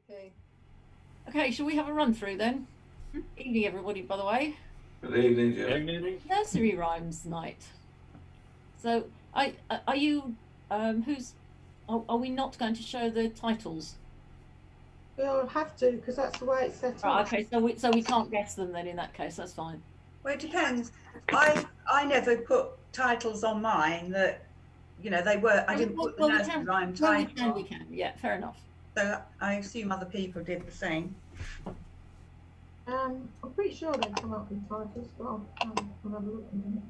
Okay. Okay, shall we have a run through then? Evening, everybody, by the way. Good evening, Jill. Good evening. Nursery rhymes night. So, are you, are we not going to show the titles? We'll have to, because that's the way it's set Right, up. okay, so we can't guess them then in that case, that's fine. Well, it depends. I never put titles on mine that, you know, they were, I didn't put the nursery rhyme title. We can, yeah, fair enough. So I assume other people did the same. I'm pretty sure they've come up with titles, but I'll have a look at them.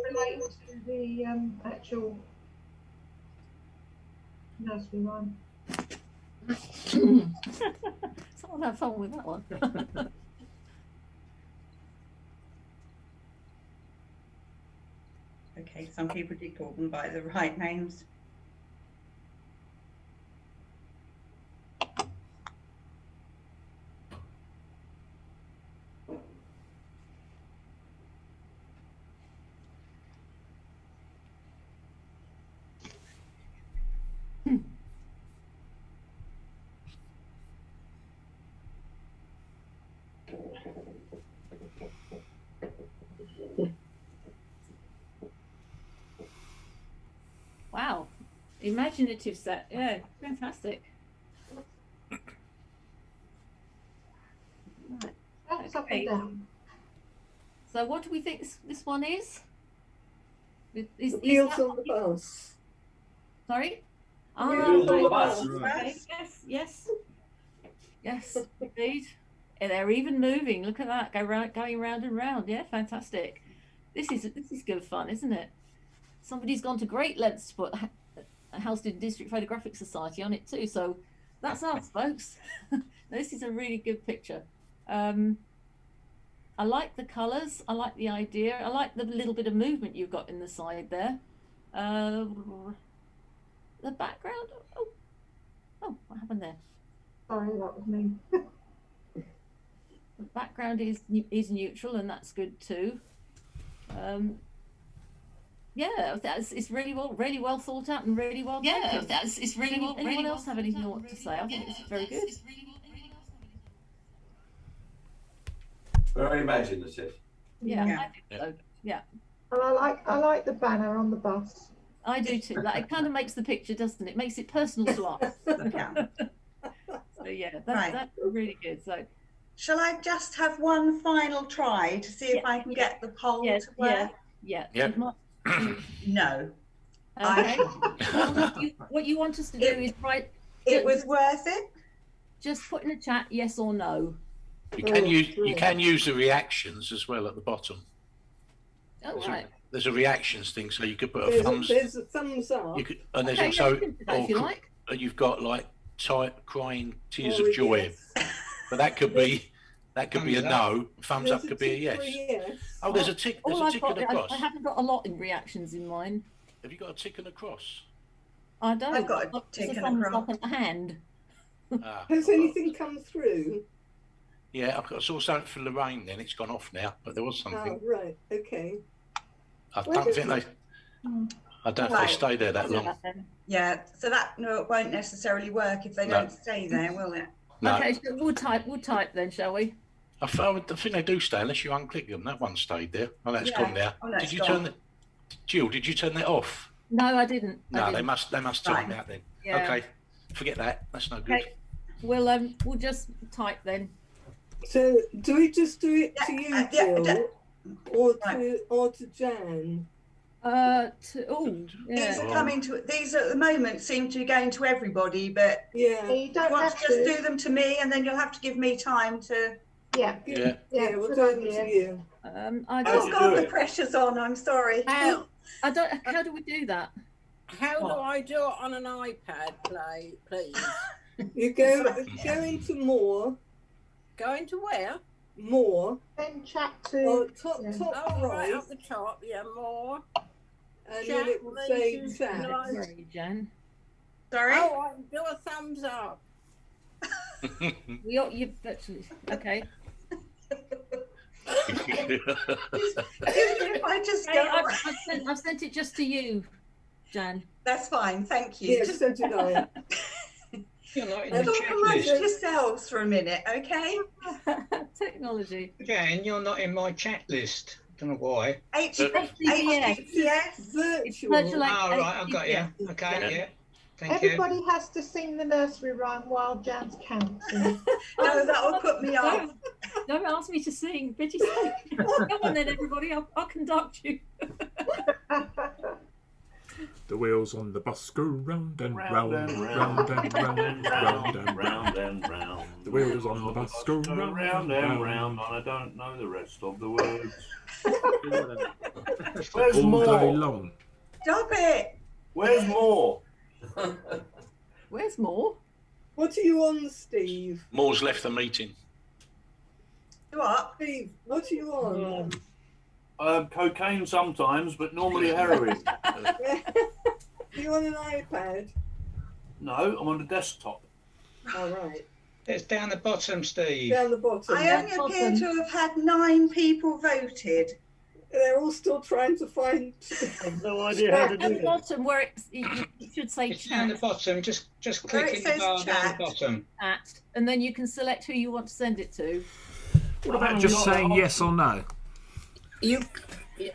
Relating to the actual nursery rhyme. Someone have fun with that one. Okay, some people did call them by the right names. Wow, imaginative set, yeah, fantastic. Right. That's up and down. So what do we think this one is? Wheels on the bus. Sorry? Wheels on the bus. Okay. Yes, indeed. And they're even moving. Look at that, going round and round. Yeah, fantastic. This is good fun, isn't it? Somebody's gone to great lengths to put Helston District Photographic Society on it too. So that's us, folks. This is a really good picture. I like the colours. I like the idea. I like the little bit of movement you've got in the side there. The background. Oh, what happened there? Sorry, that was me. The background is neutral, and that's good too. Yeah, it's really well thought out and really well taken. Yeah, it's really well. Anyone else have anything what to say? I think it's very good. Very imaginative. Yeah, I think so. Yeah. And I like the banner on the bus. I do too. Like, it kind of makes the picture, doesn't it? It makes it personal to us. Yeah. So yeah, that's really good. So shall I just have one final try to see if I can get the poll to work? Yeah. No. Okay. What you want us to do is write. It was worth it. Just put in the chat yes or no. You can use the reactions as well at the bottom. Oh, right. There's a reactions thing, so you could put a thumbs. There's a thumbs up. And there's also, if you like. You've got like crying tears of joy, but that could be a no. Thumbs up could be a yes. Yes. Oh, there's a tick. There's a tick and a cross. I haven't got a lot in reactions in mine. Have you got a tick and a cross? I don't. I've got a tick and a cross. Up and a hand. Has anything come through? Yeah, I saw something for Lorraine. Then it's gone off now, but there was something. Oh, right. Okay. I don't think they stay there that long. Yeah, so that won't necessarily work if they don't stay there, will it? No. Okay, so we'll type then, shall we? I think they do stay unless you unclick them. That one stayed there. Oh, that's gone now. Oh, did you turn that? Jill, did you turn that off? No, I didn't. No, they must turn it out then. Yeah. Okay, forget that. That's no good. Okay. We'll just type then. So do we just do it to you, Jill, or to Jan? These are coming to. These at the moment seem to be going to everybody, but yeah, you don't have to just do them to me, and then you'll have to give me time to. Yeah, we'll do them to you. I just got the pressure's on. I'm sorry. How do we do that? How do I do it on an iPad, please? You go into more. Go into where? More. Then chat to top right up the top. Yeah, more. And then it will say chat. Sorry, Jan. Sorry. Oh, I can do a thumbs up. You okay? If I just go, I've sent it just to you, Jan. that's fine. Thank you. Yes, so did I. You're not in Just the talk amongst checklist. yourselves for a minute, okay? Technology. Jan, you're not in my chat list. Don't know why. HDPS. Virtual. Oh, right, I've got you. Okay, yeah. Thank you. Everybody has to sing the nursery rhyme while Jan's counting. No, that will put me off. Don't ask me to sing. Bitty sing. Come on then, everybody. I'll conduct you. The wheels on the bus go round and Round round, and round and round, and round and round. round and round. The wheels on the bus go round round and and round. round, and I don't know the rest of the words. Where's All day more? long. Stop it. Where's more? Where's more? What are you on, Steve? Moore's left the meeting. What? Steve, what are you on? Cocaine sometimes, but normally heroin. Are you on an iPad? No, I'm on the desktop. All right. It's down the bottom, Steve. Down the bottom. I only appear to have had 9 people voted. They're all still trying to find. I've no idea how to At do the it. bottom where you should say It's down the chat, bottom. Just Where click it in the says bar down chat. the bottom. and then you can select who you want to send it to. What about just saying yes or no?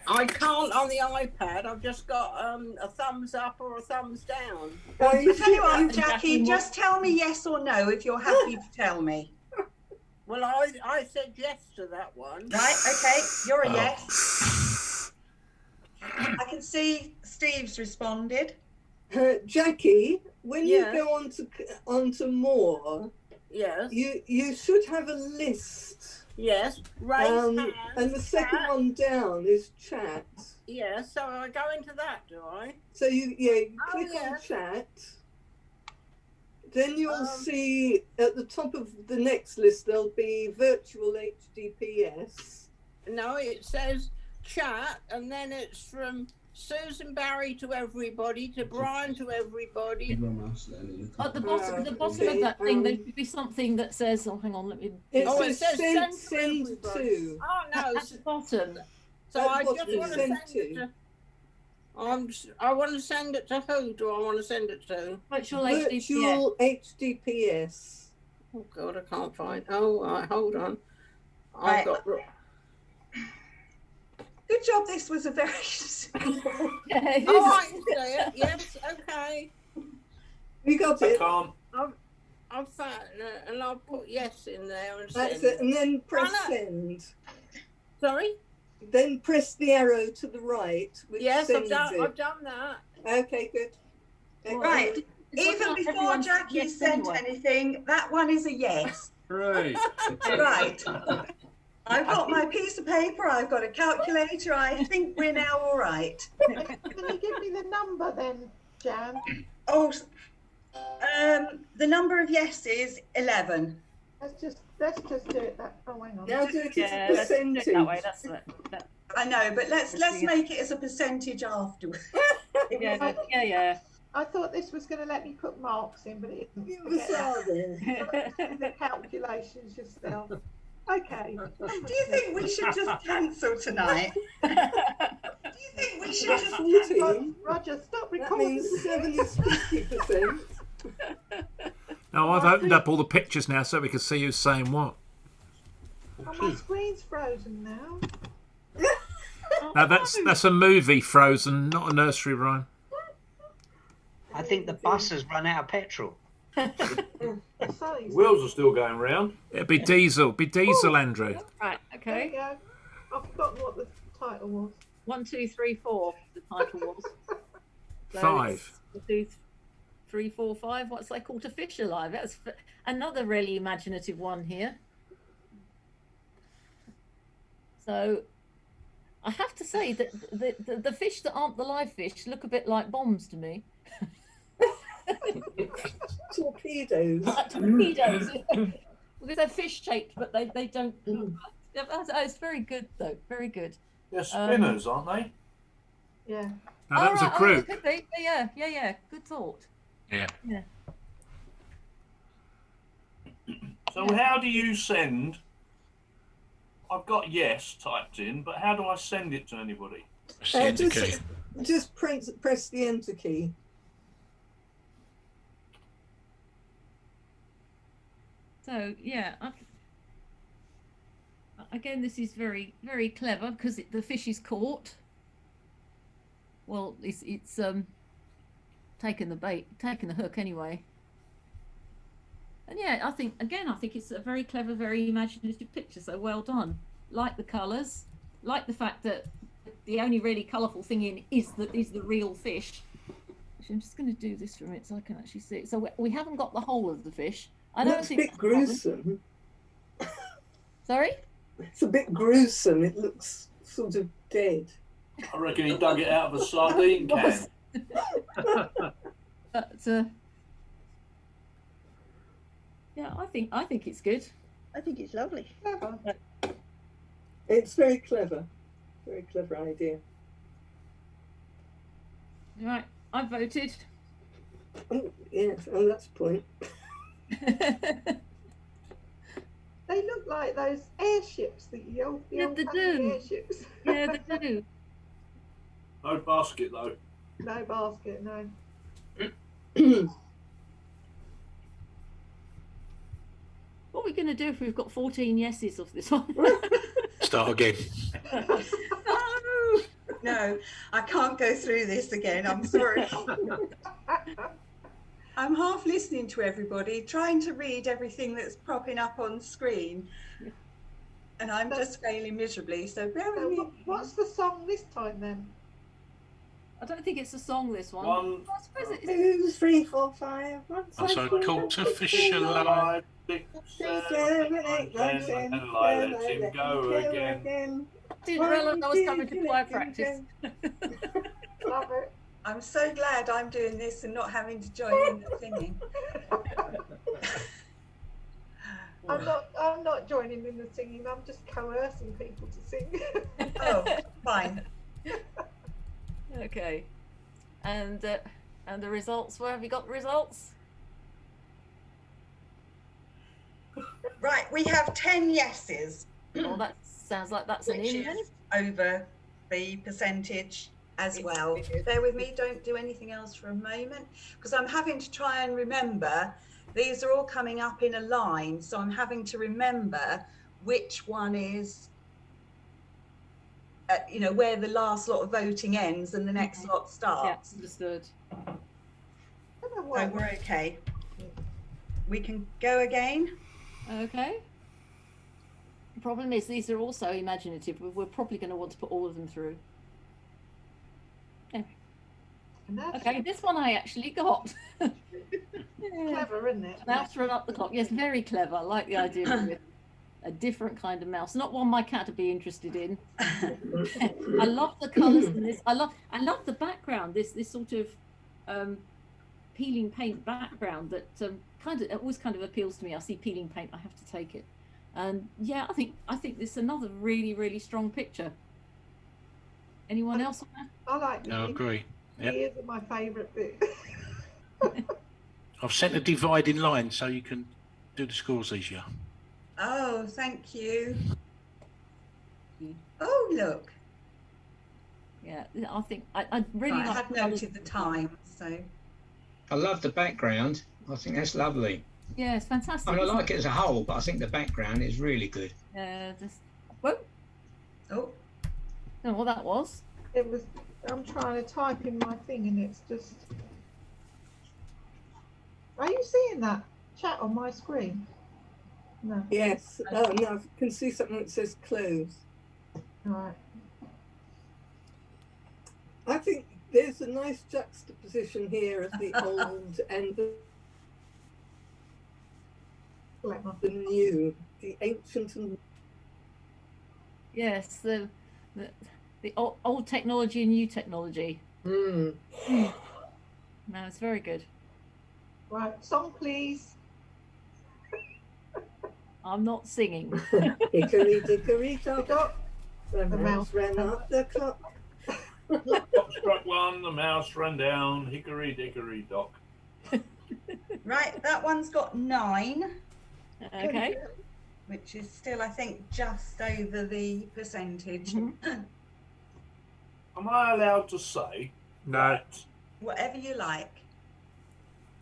I can't on the iPad. I've just got a thumbs up or a thumbs down. Well, I tell you what, Jackie, Jackie, just tell me yes or no if you're happy to tell me. Well, I said yes to that one. Right, okay, you're a yes. I can see Steve's responded. Jackie, when Yeah. you go onto more, Yes. you should have a list. Yes. Raise hands. And the second chat. one down is chat. Yes. So I go into that, do I? So you Oh, click yeah. on chat. Then you'll see at the top of the next list there'll be virtual HDPS. No, it says chat, and then it's from Susan Barry to everybody, to Brian to everybody. At the bottom okay, of that thing, there should be something that says, "Oh, hang on, let me." It Oh, it says says send to to. everybody. Oh no! At the bottom. So At I the just bottom, want to send send it to. to. I want to send it to who? Do I want to send it to? Virtual HDPS. Virtual HDPS. Oh God, I can't find. Oh, hold on. Right. I've got. Good job, this was a very... Yeah, it Oh, is. I can see it. Yes. Okay. You got I it. can't. I've found, and I'll put yes in there and That's send. it. And then press no. send. Sorry. Then press the arrow to the right, which Yes, sends I've it. done that. Okay, good. Right, It's even not before everyone's Jackie yes sent anyway. anything, that one is a yes. Right. Right. I've got my piece of paper, I've got a calculator, I think we're now all right. Can you give me the number then, Jan? Oh, the number of yeses, 11. Let's just do it that. Oh, hang on. Now do it Yeah, as a let's do it percentage. that way. That's it. I know, but let's make it as a percentage afterwards. Yeah. I thought this was going to let me put marks in, but it You didn't. Forget saw there. that. The calculations yourself. Okay. Do you think we should just cancel tonight? Do you think we should just 14. Roger, stop That recording. means 7 is 50%. No, I've opened up all the pictures now so we can see who's saying what. Oh, my screen's frozen now. Now that's a movie, Frozen, not a nursery rhyme. I think the bus has run out of petrol. Sorry. Wheels are still going round. It'll be Diesel. Andrew. Right. There you Okay. go. I've forgotten what the title was. 1, 2, 3, 4. The title was. So 5. it's 1, 2, 3, 4, 5. What's they called? To Fish Alive. That's another really imaginative one here. So, I have to say that the fish that aren't the live fish look a bit like bombs to me. Torpedoes. Like torpedoes. Because they're fish shaped, but they don't. It's very good though. Very good. They're spinners, aren't they? Yeah. Now that was a right, crew. could be. Yeah. Good thought. Yeah. Yeah. So how do you send? I've got yes typed in, but how do I send it to anybody? It's the enter key. Just press the enter key. So yeah, again, this is very, very clever because the fish is caught. Well, it's taken the bait, taken the hook anyway. And yeah, I think it's a very clever, very imaginative picture. So well done. Like the colours, like the fact that the only really colourful thing in is the real fish. Actually, I'm just going to do this for a minute so I can actually see it. So we haven't got the whole of the fish. I don't think it's a bit gruesome. Sorry? It's a bit gruesome. It looks sort of dead. I reckon he dug it out of a sardine can. But yeah, I think it's good. I think it's lovely. It's very clever. Very clever idea. Right, I voted. Oh, yes. Oh, that's a point. They look like those airships that the old they do. airships. Yeah, they do. No basket though. No basket, no. What are we going to do if we've got 14 yeses of this one? Start again. No, I can't go through this again. I'm sorry. I'm half listening to everybody, trying to read everything that's popping up on screen, and I'm just failing miserably. So bear with me. What's the song this time then? I don't think it's a song, this one. One, I suppose it 2, 3, 4, 5. So caught a fish alive. 6, 7, 8, 9, 10. And I let him go again. didn't realise I was coming to choir practice. Love it. I'm so glad I'm doing this and not having to join in the singing. I'm not joining in the singing. I'm just coercing people to sing. Oh, fine. Okay, and the results. Where have you got the results? Right, we have 10 yeses. Well, that sounds like that's an which in. is over the percentage as well. Bear with me, don't do anything else for a moment, because I'm having to try and remember. These are all coming up in a line, so I'm having to remember which one is, you know, where the last lot of voting ends and the next lot starts. Yeah, understood. So we're okay. We can go again. Okay. The problem is these are also imaginative. We're probably going to want to put all of them through. Anyway. Okay, this one I actually got. Clever, isn't it? Mouse run up the clock. Yes, very clever. I like the idea of it. A different kind of mouse, not one my cat would be interested in. I love the colours in this. I love the background. This sort of peeling paint background that always kind of appeals to me. I see peeling paint, I have to take it. And yeah, I think this is another really strong picture. Anyone else on that? I like No, I agree. Yep. Ears are my favourite bit. I've sent a dividing line so you can do the scores easier. Oh, thank you. Oh, look. Yeah, I think I really Right, I like had noted the time, so. I love the background. I think that's lovely. Yeah, it's fantastic. I mean, I like it as a whole, but I think the background is really good. Whoa. Oh. I don't know what that was. It was. I'm trying to type in my thing, and it's just. Are you seeing that chat on my screen? No. Yes. Oh, no, I can see something that says close. Right. I think there's a nice juxtaposition here of the old and the new, the ancient and Yes, the old technology and new technology. No, it's very good. Right, song please. I'm not singing. Hickory dickory dock, the mouse ran up the clock. Clock struck one, the mouse ran down, hickory dickory dock. Right, that one's got 9. Okay. Which is still, I think, just over the percentage. Mhm. Am I allowed to say No. that Whatever you like.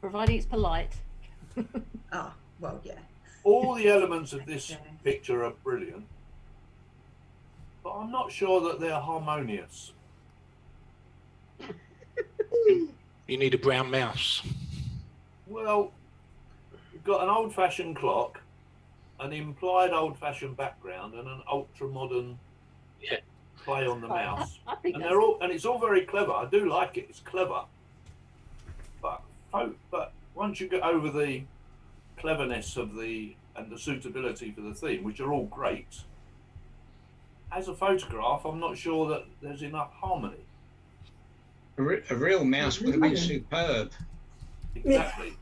Providing it's polite. Ah, well, yeah. all the elements of this Okay. picture are brilliant, but I'm not sure that they're harmonious? You need a brown mouse. Well, you've got an old-fashioned clock, an implied old-fashioned background, and an ultra-modern Yeah. play on the mouse. I think And that's they're all, and it's all very clever. I do like it. It's clever. But once you get over the cleverness of and the suitability for the theme, which are all great, as a photograph, I'm not sure that there's enough harmony. A real mouse would have been superb. Exactly.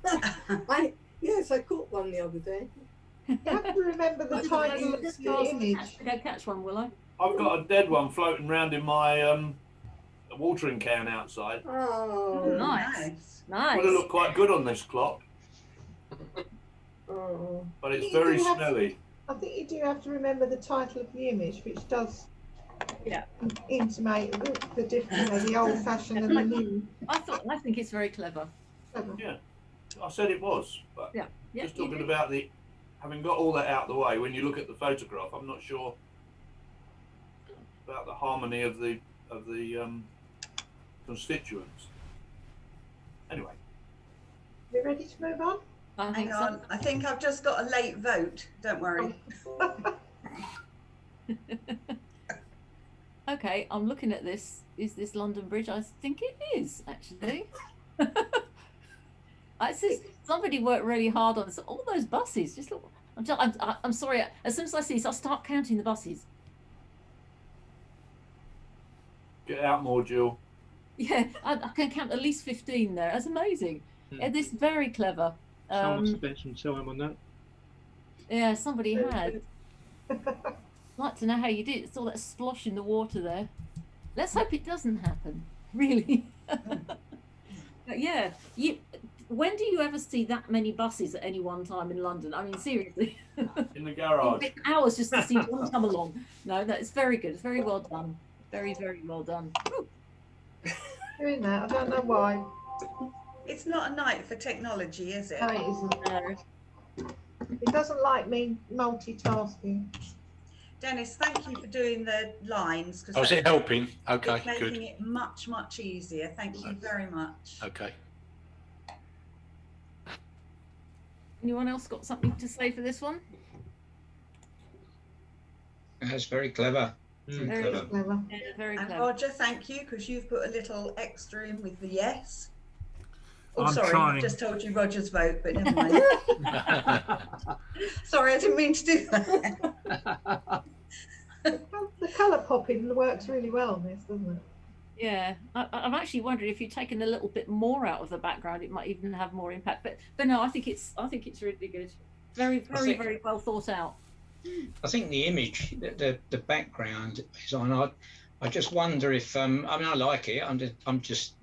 Yes, I caught one the other day. You have to remember the title of the image. Go catch one, will I? I've got a dead one floating around in my watering can outside. Oh, Nice. Would have looked quite good on this clock, Oh. but it's very smelly. I think you do have to remember the title of the image, which does intimate the difference, the old-fashioned and the new. I think it's very clever. Yeah, I said it was, but Yeah. just talking about having got all that out of the way, when you look at the photograph, I'm not sure about the harmony of the constituents. Anyway, You ready to move on? I think Hang on, I think I've just got a late vote. Don't worry. Okay, I'm looking at this. Is this London Bridge? I think it is, actually. It says somebody worked really hard on all those buses. Just look. I'm sorry. As soon as I see this, I'll start counting the buses. get out more, Jill. Yeah, I can count at least 15 there. That's amazing. Yeah, this is very clever. Someone spent some time on that. Yeah, somebody had. I'd like to know how you did it. It's all that splosh in the water there. Let's hope it doesn't happen. Really. But yeah, when do you ever see that many buses at any one time in London? I mean, seriously. In the garage. It takes hours just to see one come along. No, it's very good. It's very well done. Very, very well done. Ooh. Doing that, I don't know why. It's not a night for technology, is it? No, it isn't. No. It doesn't like me multitasking. Dennis, thank you for doing the lines. Oh, is it helping? Okay, it's making good. it much, much easier. Thank you very much. Okay. Anyone else got something to say for this one? That's very clever. Very Clever. Clever. Yeah, very And clever. Roger, thank you, because you've put a little extra in with the yes. Oh, I'm sorry, trying. I've just told you Roger's vote, but never mind. Sorry, I didn't mean to do that. The colour popping works really well on this, doesn't it? Yeah, I'm actually wondering if you'd taken a little bit more out of the background, it might even have more impact. But no, I think it's really good. Very, very, very well thought out. I think the image, the background is on. I just wonder if I mean, I like it. I'm just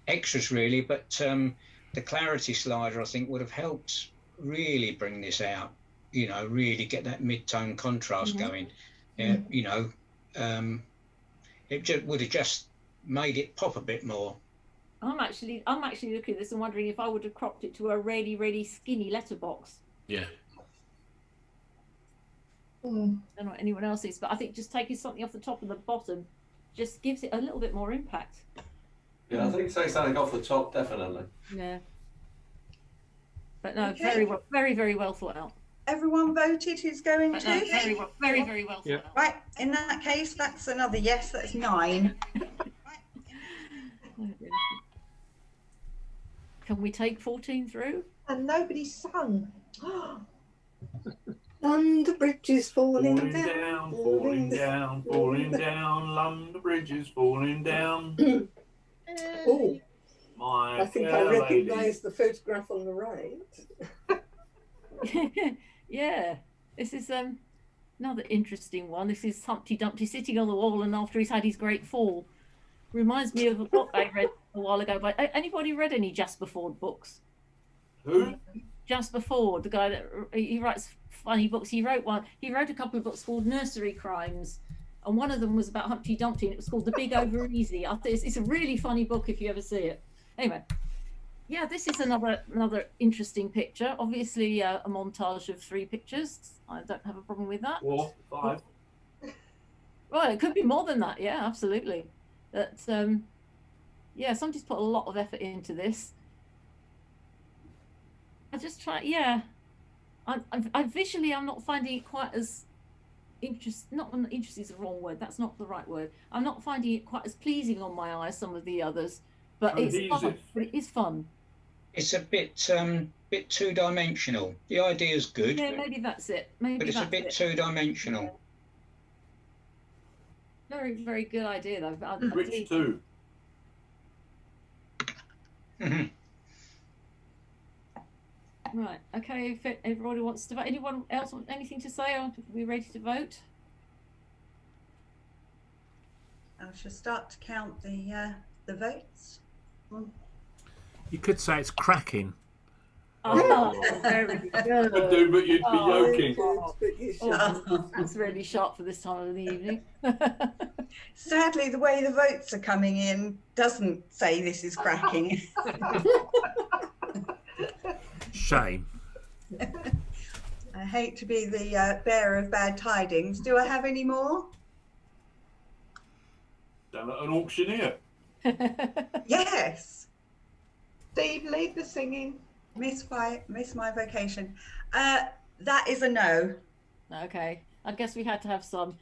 extras really, but the clarity slider I think would have helped really bring this out. You know, really get that mid-tone contrast going. You know, it would have just made it pop a bit more. I'm actually looking at this and wondering if I would have cropped it to a really, really skinny letterbox. Yeah. I don't know what anyone else is, but I think just taking something off the top and the bottom just gives it a little bit more impact. Yeah, I think take something off the top, definitely. Yeah. But no, Okay. very, very well thought out. Everyone voted who's going But to? no, very, very well thought out. Right, in that case, that's another yes, that's 9. Can we take 14 through? And nobody sung. London Bridge is falling, Falling down, falling down, falling down, London Bridge is falling down. Oh, My I think I fair lady. recognise the photograph on the right. Yeah, this is another interesting one. This is Humpty Dumpty sitting on the wall, and after he's had his great fall, reminds me of a book I read a while ago. But anybody read any Jasper Fforde books? Who? Jasper Ford, the guy that he writes funny books. He wrote a couple of books called Nursery Crimes, and one of them was about Humpty Dumpty, and it was called The Big Over Easy. It's a really funny book if you ever see it. Anyway, yeah, this is another interesting picture. Obviously, a montage of 3 pictures. I don't have a problem with that. 4, 5. Well, it could be more than that. Yeah, absolutely. But yeah, somebody's put a lot of effort into this. I just try. Yeah, I visually, I'm not finding it quite as interest is the wrong word. That's not the right word. I'm not finding it quite as pleasing on my eye as some of the others. But it's fun. But it is fun. It's a bit two-dimensional. The idea is good. Yeah, maybe that's it. Maybe but it's a bit two-dimensional. Very, very good idea, though. Rich too. Right. Okay. If everybody wants to vote, anyone else want anything to say? Are we ready to vote? I shall start to count the votes. You could say it's cracking. Oh, very good. Could do, but you'd be yoking. Oh, that's really sharp for this time of the evening. Sadly, the way the votes are coming in doesn't say this is cracking. Shame. I hate to be the bearer of bad tidings. Do I have any more? Down at an auctioneer. Yes. Steve, lead the singing. Miss my vocation. That is a no. Okay. I guess we had to have some.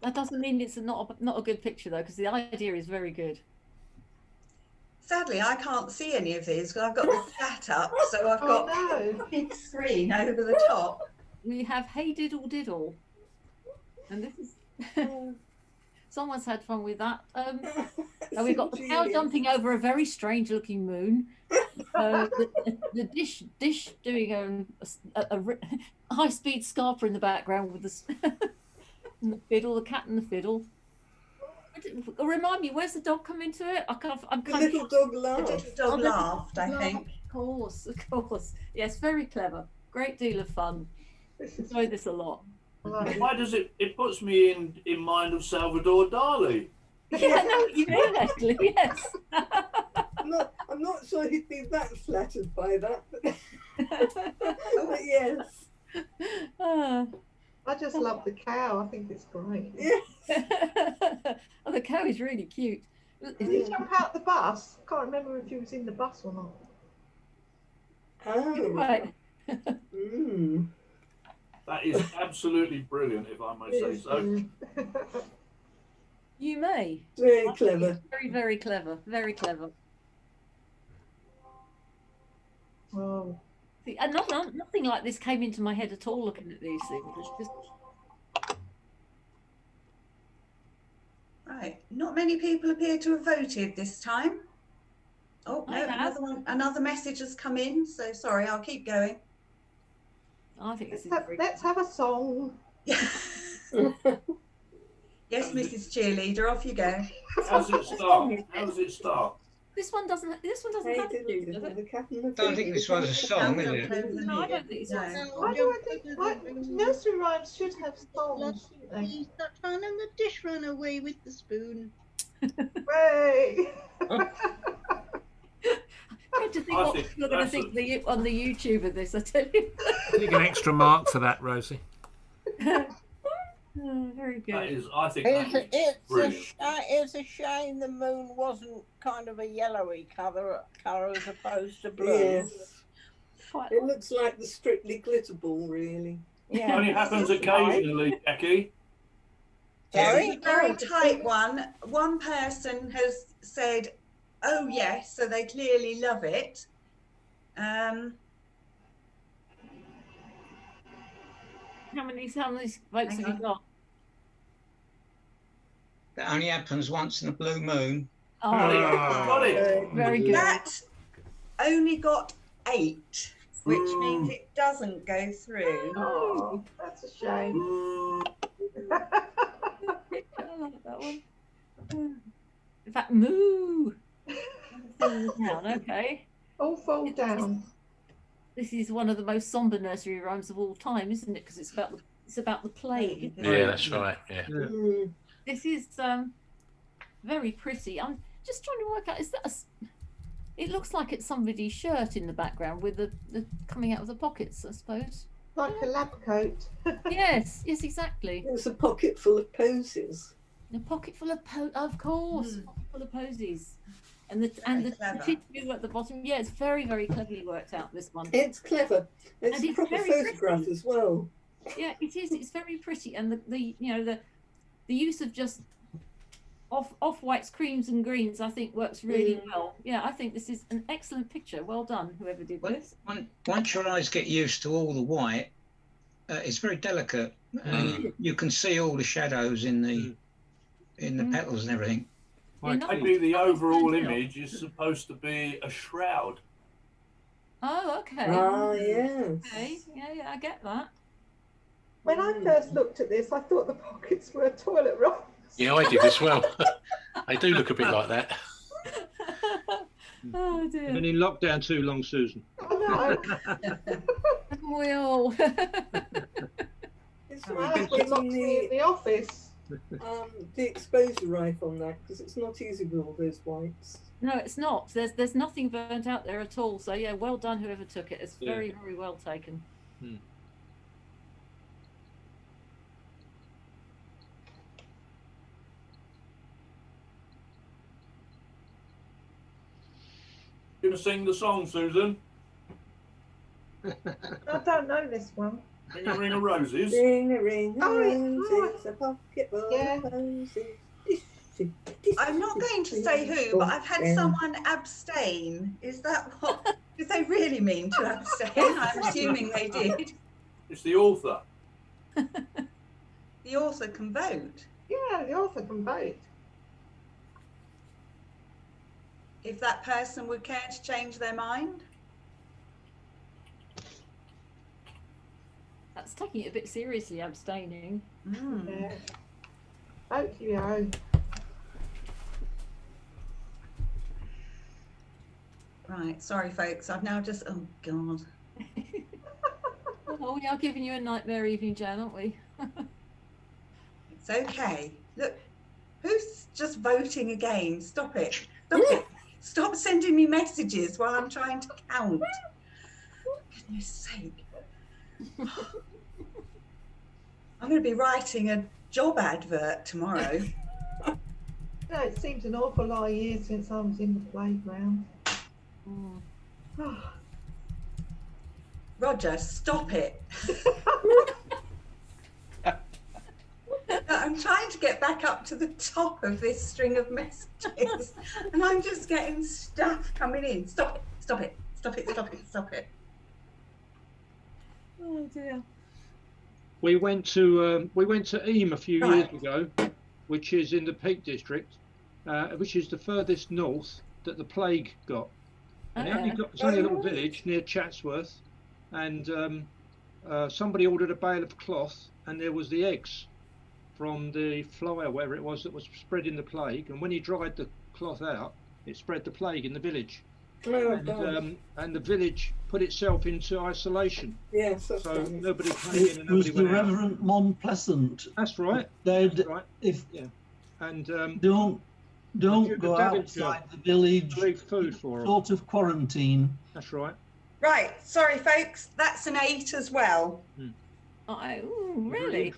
That doesn't mean it's not a good picture though, because the idea is very good. Sadly, I can't see any of these because I've got the chat up, so I've got a big screen over the top. We have Hey Diddle Diddle, and this is someone's had fun with that. And we've got the cow jumping over a very strange looking moon. The dish doing a high speed scarper in the background with and the fiddle, the cat and the fiddle. Remind me, where's the dog come into it? The little dog laughed. The little dog laughed, I think. Of course. Yes, very clever. Great deal of fun. Enjoyed this a lot. Why does it puts me in mind of Salvador Dali? Yeah, I know what you mean, actually, yes. I'm not sure he'd be that flattered by that, but yes. I just love the cow. I think it's great. Yes. Oh, the cow is really cute. Did he jump out the bus? I can't remember if he was in the bus or not. Oh. Right. That is absolutely brilliant, if I may say so. You may. Very clever. Very, very clever. Very clever. Wow. See, and nothing like this came into my head at all looking at these things. It's just... Right. Not many people appear to have voted this time. Oh, no, another message has come in, so sorry, I'll keep going. I think this is let's have a song. Yes, Mrs. Cheerleader, off you go. How does it start? How does it start? This one doesn't have to do, does it? I don't think this was a song, is it? No, I don't think so. Why do I think nursery rhymes should have songs? Please stop trying and the dish run away with the spoon. Hooray! I had to think what you're going to think on the YouTube of this, I tell you. I think an extra mark for that, Rosie. Oh, very good. That is, I think It's a shame the moon wasn't kind of a yellowy colour as opposed to blue. Yes. It looks like the Strictly Glitter Ball, really. Yeah. It only happens occasionally, Becky. Sorry? It's a very tight one. One person has said, oh yes, so they clearly love it. How many votes have you got? That only happens once in a blue moon. Oh, got it. Very good. That only got 8, which means it doesn't go through. Oh, that's a shame. I like that one. In fact, moo. Down, okay. All fall down. This is one of the most somber nursery rhymes of all time, isn't it? Because it's about the plague. Yeah, that's right. Yeah. This is very pretty. I'm just trying to work out. Is that it looks like it's somebody's shirt in the background with the coming out of the pockets, I suppose. Like a lab coat. Yes, exactly. It's a pocket full of posies. A pocket full of of course, pocket full of posies. And the tissue at the bottom, yeah, it's very, very cleverly worked out, this one. It's clever. It's a proper photograph as well. Yeah, it is. It's very pretty, and the use of just off whites, creams, and greens, I think works really well. Yeah, I think this is an excellent picture. Well done, whoever did this. Once your eyes get used to all the white, it's very delicate. You can see all the shadows in the petals and everything. Maybe the overall image is supposed to be a shroud. Oh, okay. Ah, yes. Okay. Yeah, I get that. When I first looked at this, I thought the pockets were toilet rolls. Yeah, I did as well. They do look a bit like that. Oh dear. Been in lockdown too long, Susan. I know. We all. It's My worth husband getting locked me in the office. the exposure rifle on that because it's not easy with all those whites. No, it's not. There's nothing burnt out there at all. So yeah, well done whoever took it. It's very, very well taken. Gonna sing the song, Susan? I don't know this one. Ring a ring of roses. Ring a ring of Oh, roses, a pocket full of posies. I'm not going to say who, but I've had someone abstain. Is that what? Did they really mean to abstain? I'm assuming they did. It's the author. The author can vote. Yeah, the author can vote. If that person would care to change their mind. That's taking it a bit seriously, abstaining. Yeah. Vote for your own. Right, sorry folks, I've now just, oh God. Oh, we are giving you a nightmare evening, Jan, aren't we? It's okay. Look, who's just voting again? Stop it. Stop it. Stop sending me messages while I'm trying to count. For goodness sake. I'm going to be writing a job advert tomorrow. No, it seems an awful lot of years since I was in the playground. Roger, stop it. I'm trying to get back up to the top of this string of messages and I'm just getting stuff coming in. Stop it, stop it, stop it, stop it, stop it. Oh dear. We went to Eam a few years ago, which is in the Peak District, which is the furthest north that the plague got. And it's only a little village near Chatsworth, and somebody ordered a bale of cloth, and there was the eggs from the fly or whatever it was that was spreading the plague. And when he dried the cloth out, it spread the plague in the village. And the village put itself into isolation. Yes, so nobody came in and It was nobody the went out. Reverend Montpleasant. That's right. They'd, right. If and don't go outside the village. Leave food for them. Sort of quarantine. That's right. Right, sorry folks, that's an 8 as well. Oh, really?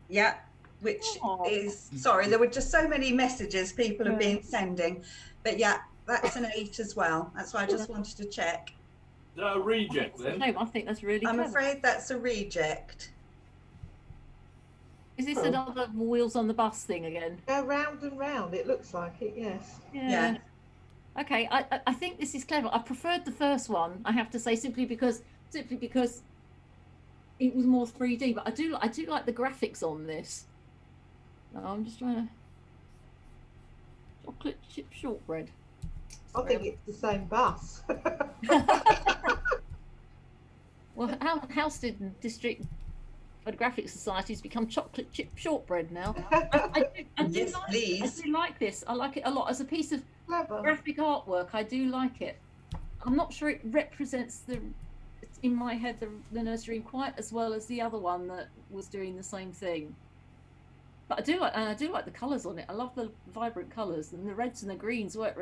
Yeah, which is, sorry, there were just so many messages people have been sending, but yeah, that's an 8 as well. That's why I just wanted to check. Is that a reject then? No, I think that's really I'm clever. afraid that's a reject. Is this another wheels on the bus thing again? Go round and round, it looks like it, yes. Yeah. Okay, I think this is clever. I preferred the first one, I have to say, simply because it was more 3D, but I do like the graphics on this. I'm just trying to chocolate chip shortbread. I think it's the same bus. Well, House District Photographic Society's become chocolate chip shortbread now. I do like this. I like it a lot as a piece of graphic artwork. I do like it. I'm not sure it represents in my head the nursery quite as well as the other one that was doing the same thing. But I do like the colours on it. I love the vibrant colours, and the reds and the greens work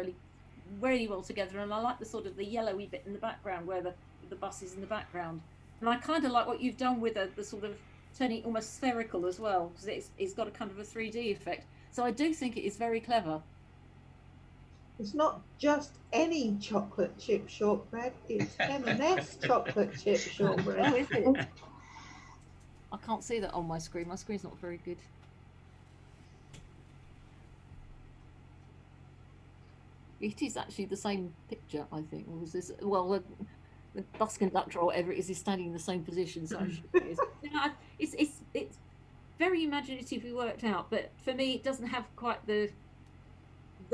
really well together. And I like the sort of the yellowy bit in the background where the bus is in the background. And I kind of like what you've done with the sort of turning it almost spherical as well, because it's got a kind of a 3D effect. So I do think it is very clever. It's not just any chocolate chip shortbread, it's M&S chocolate chip shortbread. Oh, is it? I can't see that on my screen. My screen's not very good. It is actually the same picture, I think. Or was this, well, the bus conductor or whatever it is standing in the same position. So I'm sure it is. Yeah, it's very imaginatively worked out, but for me, it doesn't have quite the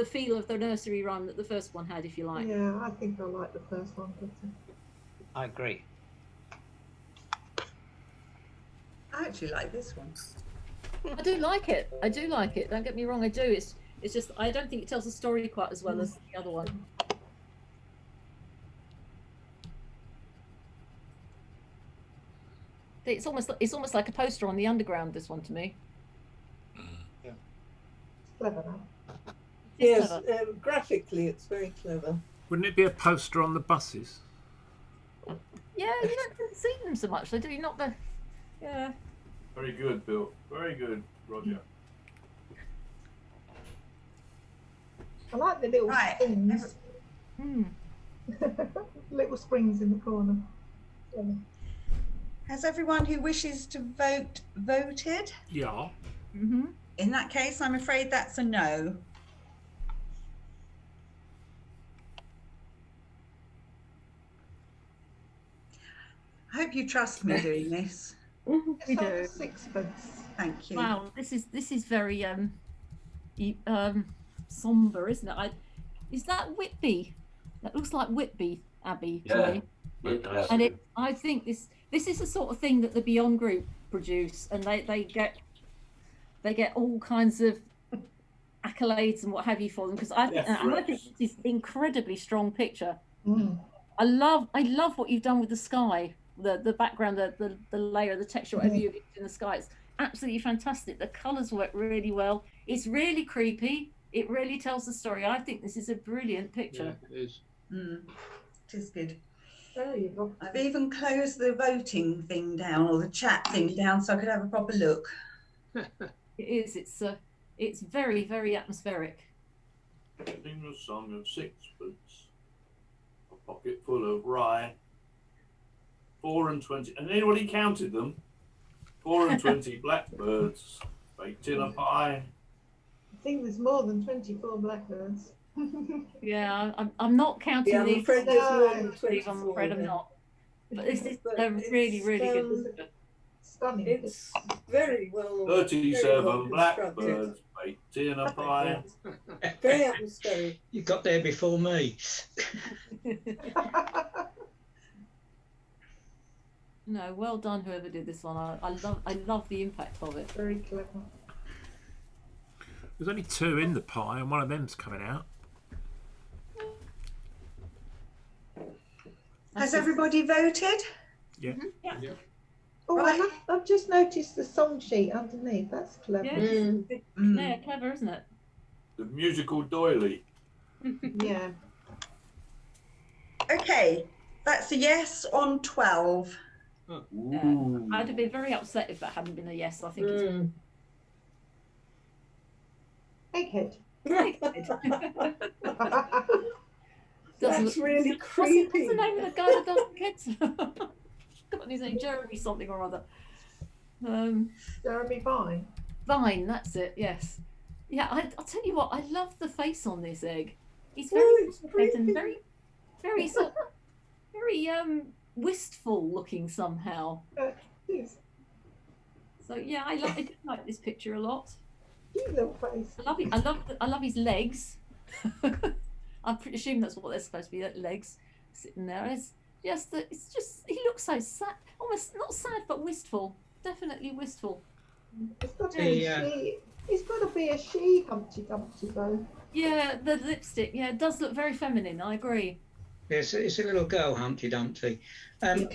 feel of the nursery run that the first one had, if you like. Yeah, I think I like the first one better. I agree. I actually like this one. I do like it. I do like it. Don't get me wrong. I do. It's just I don't think it tells the story quite as well as the other one. It's almost like a poster on the underground. This one to me. Yeah. Clever, though. Yes, graphically it's very clever. Wouldn't it be a poster on the buses? Yeah, you don't see them so much. They do not the. Yeah. Very good, Bill. Very good, Roger. I like the little springs. Little springs in the corner. Yeah. Has everyone who wishes to vote voted? Yeah. Mm-hmm. In that case, I'm afraid that's a no. I hope you trust me doing this. We do. Sixpence. Thank you. Wow, this is very somber, isn't it? Is that Whitby? That looks like Whitby Abbey to me. It does. And I think this is the sort of thing that the Beyond Group produce, and they get all kinds of accolades and what have you for them, because I think this is an incredibly strong picture. Mm. I love what you've done with the sky, the background, the layer, the texture, whatever you've used in the sky. It's absolutely fantastic. The colours work really well. It's really creepy. It really tells the story. I think this is a brilliant picture. Yeah, it is. It is good. There you go. I've even closed the voting thing down, or the chat thing down, so I could have a proper look. It is. It's very, very atmospheric. Sing a song of sixpence, a pocket full of rye, 4 and 20. And anybody counted them? 4 and 20 blackbirds baked in a pie. I think there's more than 24 blackbirds. Yeah, I'm not counting Yeah, I'm these. afraid there's more than I'm afraid 24 I'm then. not. But this is But a really, really good. Stunning. It's very well. 37 very well blackbirds baked in a pie. Very atmospheric. You got there before me. No, well done whoever did this one. I love the impact of it. Very clever. There's only 2 in the pie, and one of them's coming out. Has everybody voted? Yeah. Yeah. Oh, Right. I've just noticed the song sheet underneath. That's clever. Yeah, yeah, clever, isn't it? The musical doily. Yeah. Okay, that's a yes on 12. Ooh. I'd have been very upset if that hadn't been a yes. I think it's Egghead. That's really What's creepy. the name of the guy that does the kids? Got his name, Jeremy something or other. Jeremy Vine. Vine, that's it. Yes. Yeah, I'll tell you what. I love the face on this egg. He's Oh, very it's and creepy. very sort of, very wistful looking somehow. Yes. So yeah, I do like this picture a lot. Cute little face. I love it. I love his legs. I assume that's what they're supposed to be. Legs sitting there. It's just he looks so sad, almost not sad but wistful. Definitely wistful. It's got to be a she. It's got to be a she, Humpty Dumpty, though. Yeah, the lipstick. Yeah, it does look very feminine. I agree. It's a little girl, Humpty Dumpty. I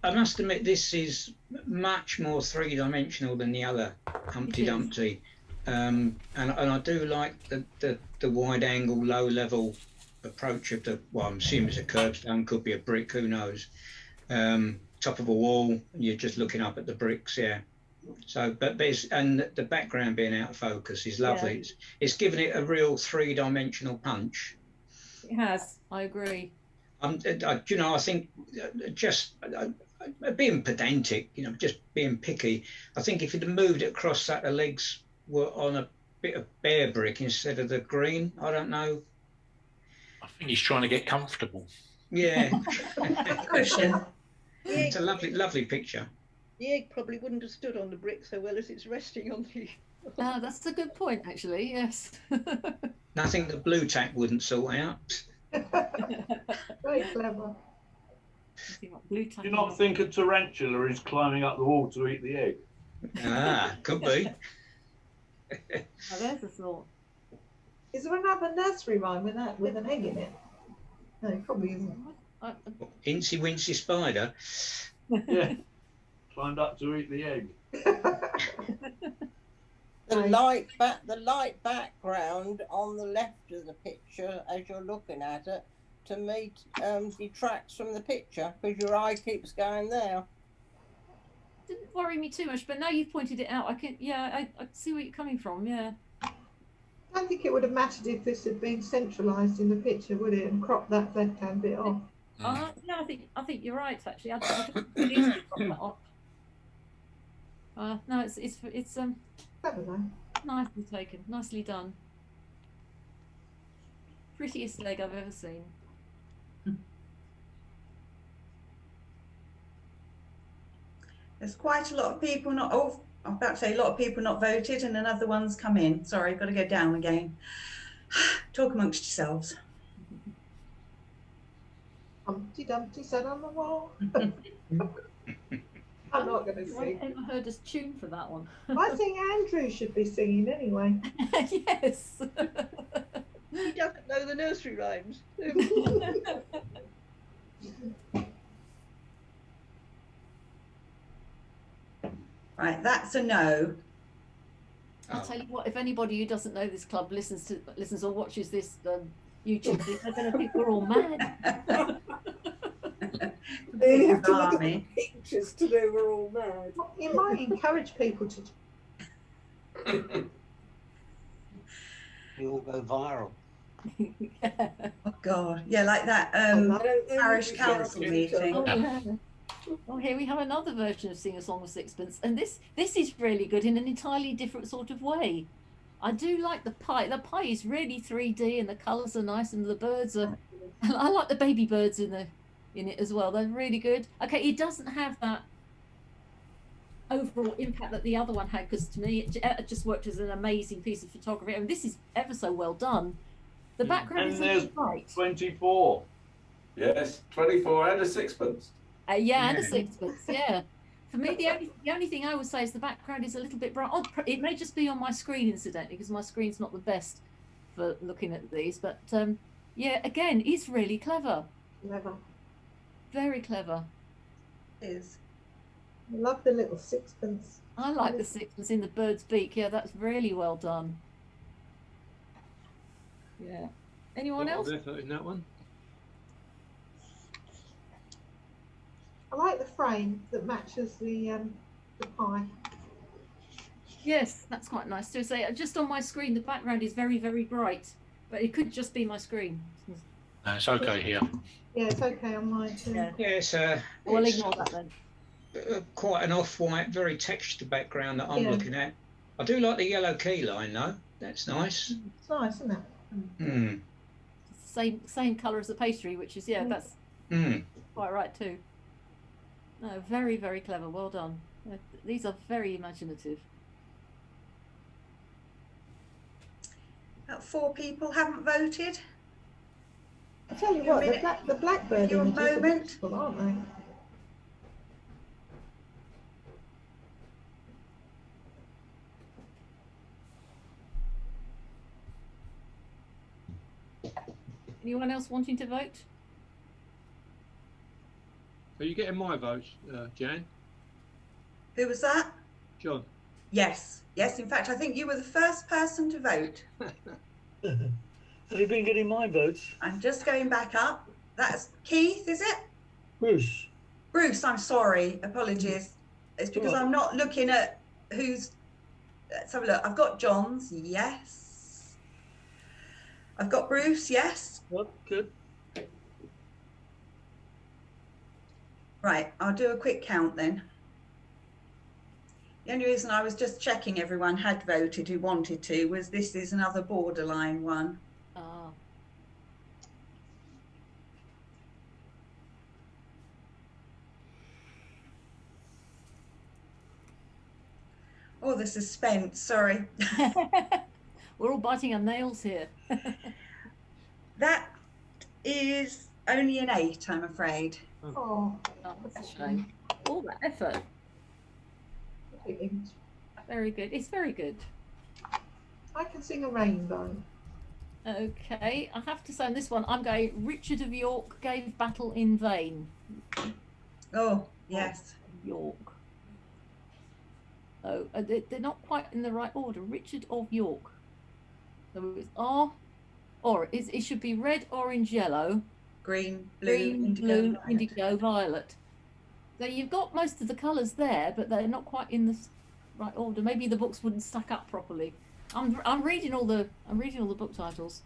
must admit, this is much more three-dimensional than the other Humpty Dumpty, and I do like the wide-angle, low-level approach of the. Well, I'm assuming it's a curbstone, could be a brick, who knows? Top of a wall, you're just looking up at the bricks, yeah. So, but the background being out of focus is lovely. Yeah. It's given it a real three-dimensional punch. It has. I agree. I think just being pedantic, just being picky. I think if you'd have moved it across that the legs were on a bit of bare brick instead of the green, I don't know. I think he's trying to get comfortable. Yeah. Cushion. It's a lovely picture. The egg probably wouldn't have stood on the brick so well as it's resting on the. That's a good point, actually. Yes. Nothing the blue tack wouldn't sort out. Very clever. Do you not think a tarantula is climbing up the wall to eat the egg? Could be. There's a thought. Is there another nursery rhyme with an egg in it? No, it probably isn't. Incy Wincy Spider. Yeah. Climbed up to eat the egg. The light background on the left of the picture, as you're looking at it, to me detracts from the picture because your eye keeps going there. Didn't worry me too much, but now you've pointed it out, I can. Yeah, I see where you're coming from. Yeah. I don't think it would have mattered if this had been centralised in the picture, would it? And cropped that left-hand bit off. No, I think you're right. Actually, I could easily crop that off. No, it's nicely taken, nicely done. Prettiest leg I've ever seen. There's quite a lot of people not. Oh, I'm about to say a lot of people not voted, and another one's come in. Sorry, got to go down again. Talk amongst yourselves. Humpty Dumpty sat on the wall. I'm not going to sing. I've never heard us tune for that one. I think Andrew should be singing anyway. Yes. He doesn't know the nursery rhymes. Right, that's a no. I'll tell you what, if anybody who doesn't know this club listens or watches this YouTube, they're going to think we're all mad. They have to look at the pictures to know we're all mad. You might encourage people to. We all go viral. Oh God, yeah, like that parish council meeting. Oh, yeah. Well, here we have another version of Sing a Song of Sixpence, and this is really good in an entirely different sort of way. I do like the pie. The pie is really 3D, and the colours are nice, and the birds are. I like the baby birds in it as well. They're really good. Okay, it doesn't have that overall impact that the other one had, because to me it just worked as an amazing piece of photography. I mean, this is ever so well done. The background is really bright. 24. Yes, 24 and a sixpence. Yeah, and a sixpence. Yeah. For me, the only thing I would say is the background is a little bit bright. Oh, it may just be on my screen, incidentally, because my screen's not the best for looking at these. But yeah, again, it's really clever. Clever. Very clever. It is. I love the little sixpence. I like the sixpence in the bird's beak. Yeah, that's really well done. Yeah. Anyone else? Effort in that one. I like the frame that matches the pie. Yes, that's quite nice to say. Just on my screen, the background is very, very bright, but it could just be my screen. No, it's okay here. Yeah, it's okay on mine too. Yeah. Yes, We'll it's ignore that then. quite an off-white, very textured background that I'm looking at. I do like the yellow key line though. That's nice. It's nice, isn't it? Mm. Same colour as the pastry, which is that's quite right too. No, very, very clever. Well done. These are very imaginative. About 4 people haven't voted. I tell you what, the blackbird Your images are moment. beautiful, aren't they? Anyone else wanting to vote? Are you getting my votes, Jan? Who was that? John. Yes, yes. In fact, I think you were the first person to vote. Have you been getting my votes? I'm just going back up. That's Keith, is it? Bruce. Bruce, I'm sorry. Apologies. It's because I'm not looking at who's. Let's have a look. I've got John's, yes. I've got Bruce, yes. What? Good. Right, I'll do a quick count then. The only reason I was just checking everyone had voted who wanted to was this is another borderline one. Ah. Oh, the suspense, sorry. We're all biting our nails here. That is only an 8, I'm afraid. Oh, that's a shame. All that effort. Very good. It's very good. I can sing a rainbow. Okay, I have to say on this one, I'm going Richard of York gave battle in vain. Oh, yes. York. Oh, they're not quite in the right order. Richard of York. So it's R, or it should be red, orange, yellow. Green, blue, indigo, violet. So you've got most of the colours there, but they're not quite in the right order. Maybe the books wouldn't stack up properly. I'm reading all the book titles.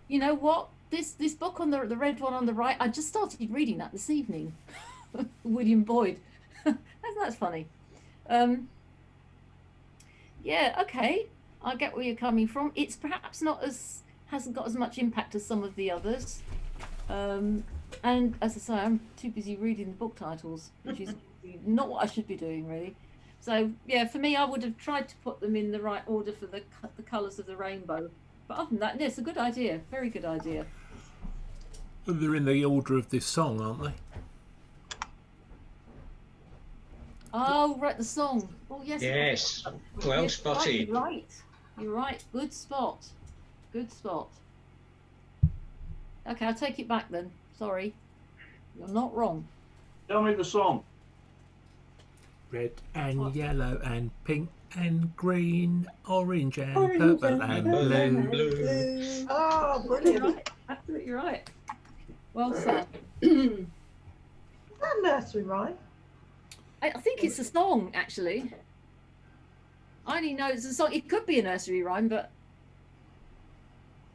You know what? This book on the red one on the right, I just started reading that this evening. William Boyd. That's funny. Yeah, okay. I get where you're coming from. It's perhaps hasn't got as much impact as some of the others. And as I say, I'm too busy reading the book titles, which is not what I should be doing, really. So yeah, for me, I would have tried to put them in the right order for the colours of the rainbow. But other than that, it's a good idea. Very good idea. Well, they're in the order of this song, aren't they? Oh, right, the song. Oh, yes. Yes. Well yes, spotted. You're right. You're right. Good spot. Good spot. Okay, I'll take it back then. Sorry. You're not wrong. Tell me the song. Red and yellow and pink and green, orange and purple and blue. Oh, brilliant. Right. Absolutely right. Well said. Is that a nursery rhyme? I think it's a song, actually. I only know it's a song. It could be a nursery rhyme, but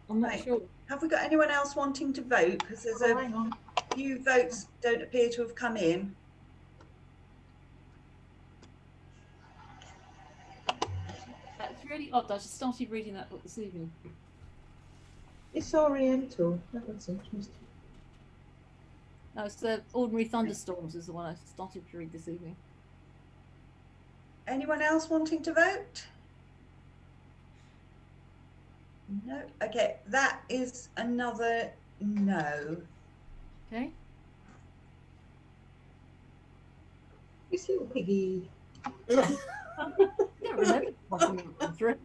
I'm not sure. Have we got anyone else wanting to vote? Because there's a few votes don't appear to have come in. That's really odd. I just started reading that book this evening. It's Oriental. That looks interesting. No, it's the Ordinary Thunderstorms is the one I started to read this evening. Anyone else wanting to vote? No. Okay, that is another no. Okay. This little piggy. I don't remember watching it through.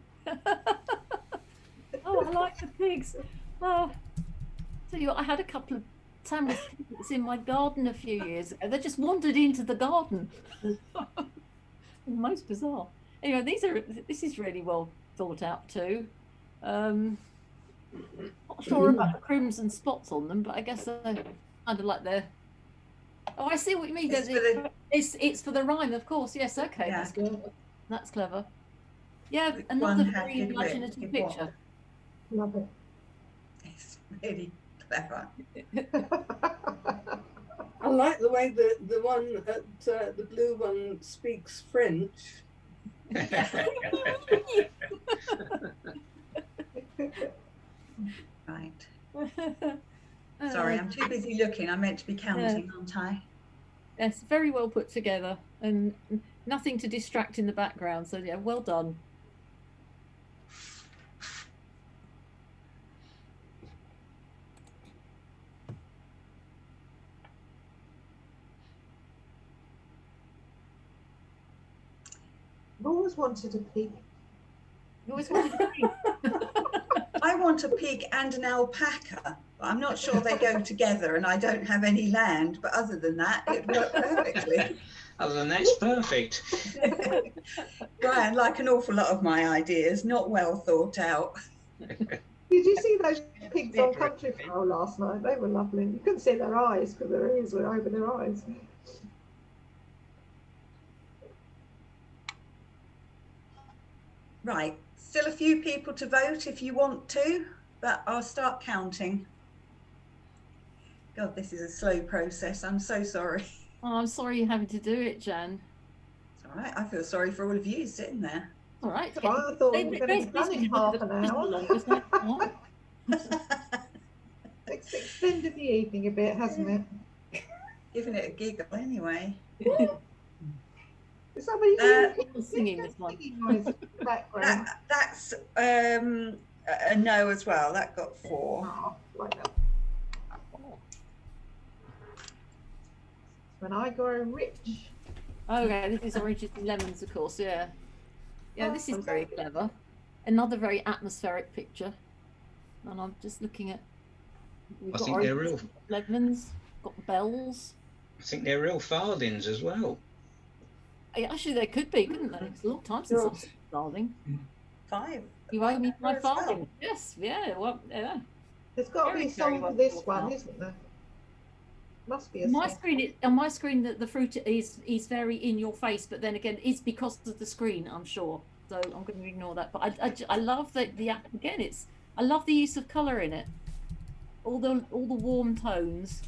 Oh, I like the pigs. Oh, tell you what, I had a couple of Tamworth pigs in my garden a few years ago. They just wandered into the garden. Most bizarre. Anyway, this is really well thought out too. Not sure about the crimson spots on them, but I guess they're kind of like they're. Oh, I see what you mean. It's for the rhyme, of course. Yes, okay, yeah. That's good. That's clever. Yeah, another very imaginative picture. Love it. It's really clever. I like the way the one at the blue one speaks French. Right. Sorry, I'm too busy looking. I'm meant to be counting, aren't I? Yes, very well put together and nothing to distract in the background. So yeah, well done. I've always wanted a pig. You always wanted a pig? I want a pig and an alpaca. I'm not sure they go together, and I don't have any land, but other than that, it worked perfectly. Other than that, it's perfect. Brian, like an awful lot of my ideas, not well thought out. Did you see those pigs on Country Fowl last night? They were lovely. You couldn't see their eyes because their ears were over their eyes. Right, still a few people to vote if you want to, but I'll start counting. God, this is a slow process. I'm so sorry. Oh, I'm sorry you're having to do it, Jan. It's all right. I feel sorry for all of you sitting there. All right. Well, I thought we were going to be done in half an hour. It's extended the evening a bit, hasn't it? Giving it a giggle anyway. Is somebody singing this one? Background. That's a no as well. That got 4. Oh, like that. When I grow rich. Okay, this is oranges and lemons, of course. Yeah, yeah. This is very clever. Another very atmospheric picture. And I'm just looking at. I think they're real. Lemons, got bells. I think they're real farthings as well. Yeah, actually, they could be, couldn't they? It's a long time since I've seen a farthing. 5. You owe me my farthing. Well. Yes, yeah. Well, yeah. There's got to be some for this one, isn't there? Must be a on my screen that the fruit is very in your face, but then again it's because of the screen, I'm sure, so I'm going to ignore that. But I love the again, I love the use of color in it, all the warm tones,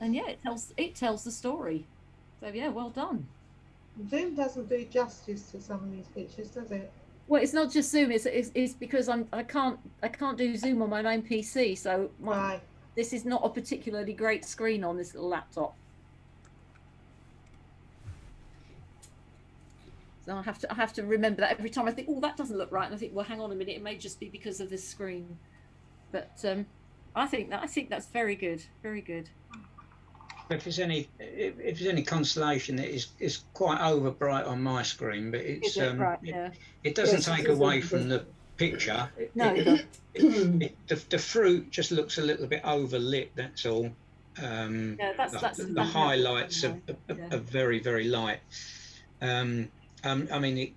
and yeah, it tells the story. So yeah, well done. Zoom doesn't do justice to some of these pictures, does it? Well, it's not just Zoom, it's because I can't do Zoom on my main PC, so right. This is not a particularly great screen on this little laptop. So I have to remember that every time I think, oh, that doesn't look right, and I think, well, hang on a minute, it may just be because of this screen. But I think that's very good, very good. If there's any consolation, it's quite over bright on my screen, but it's right, yeah. it doesn't take away from the picture. No, the fruit just looks a little bit overlit. That's all. Yeah, that's the highlights are very, very light. I mean,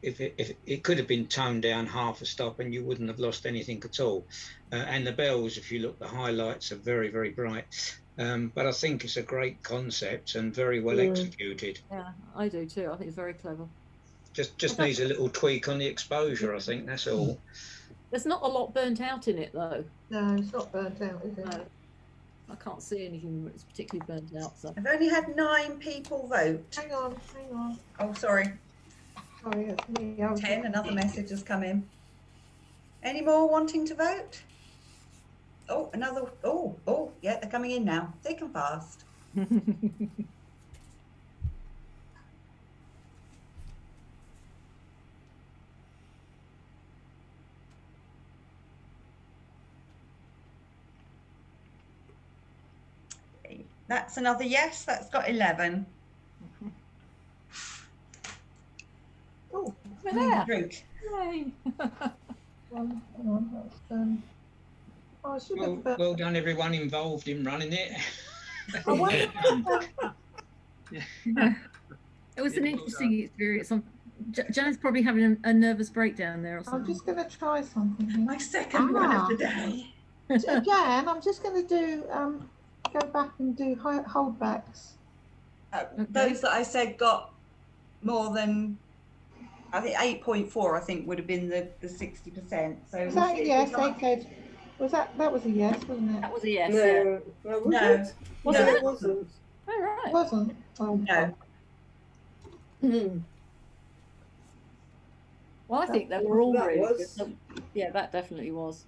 if it could have been toned down half a stop, and you wouldn't have lost anything at all. And the bells, if you look, the highlights are very, very bright. But I think it's a great concept and very well executed. Yeah, I do too. I think it's very clever. Just needs a little tweak on the exposure, I think, that's all. There's not a lot burnt out in it, though. No, it's not burnt out, is it? No. I can't see anything that's particularly burnt out. So. I've only had 9 people vote. Hang on. Oh, sorry. Sorry, it's me. 10, another message has come in. Any more wanting to vote? Oh, another. Oh, yeah, they're coming in now. Thick and fast. That's another yes. That's got 11. Oh, we're there. Drink. Yay. Hang on, that's, well done, everyone involved in running it. It was an interesting experience. Jan's probably having a nervous breakdown there or something. I'm just going to try something here. My second one of the day. Jan, I'm just going to do go back and do holdbacks. Okay. Those that I said got more than, I think 8.4. I think would have been the 60%. So was that a yes? That was a yes, wasn't it? That was a yes. No, yeah. Wasn't it? It wasn't. Oh, right. It wasn't. Oh, no. Well, I think they were all really was. good. Yeah, that definitely was.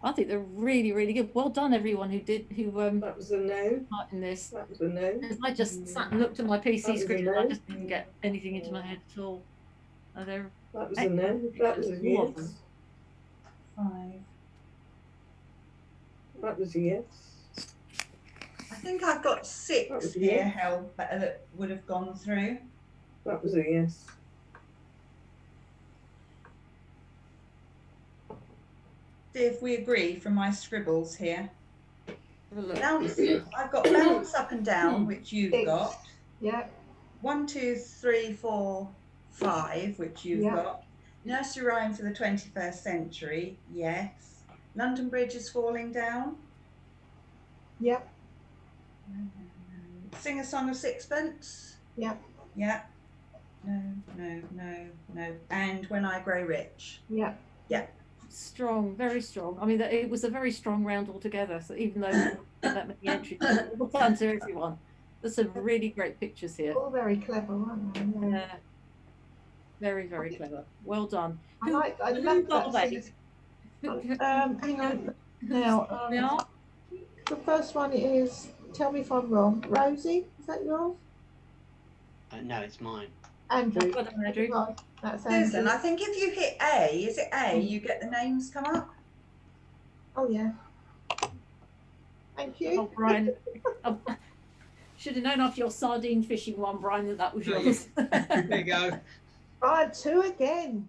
I think they're really, really good. Well done, everyone who that was a no. part in this. That was a no. I just sat and looked at my PC screen and I just didn't get anything into my head at all. That was a no. That was a yes. 5. That was a yes. I think I've got 6 here held that would have gone through. That was a yes. See if we agree from my scribbles here. Have a look. Bounce. I've got bounce up and down, which you've got. Yeah. 1, 2, 3, 4, 5, which you've got. Nursery rhyme for the 21st century. Yes. London Bridge is falling down. Yep. Sing a song of sixpence. Yep. Yep. No, no, no, no. And When I Grow Rich. Yep. Yep. Strong, very strong. I mean, it was a very strong round altogether. So even though that many entries, well done to everyone. There's some really great pictures here. All very clever, aren't they? Yeah. Very, very clever. Well done. I love that. Hang on. Now, the first one is, tell me if I'm wrong, Rosie, is that yours? No, it's mine. Andrew. Well done, Andrew. That's Susan, Andrew. I think if you hit A, is it A, you get the names come up? Oh, yeah. Thank you. Oh, Brian. Should have known after your sardine fishing one, Brian, that was yours. There you go. Brian, 2 again.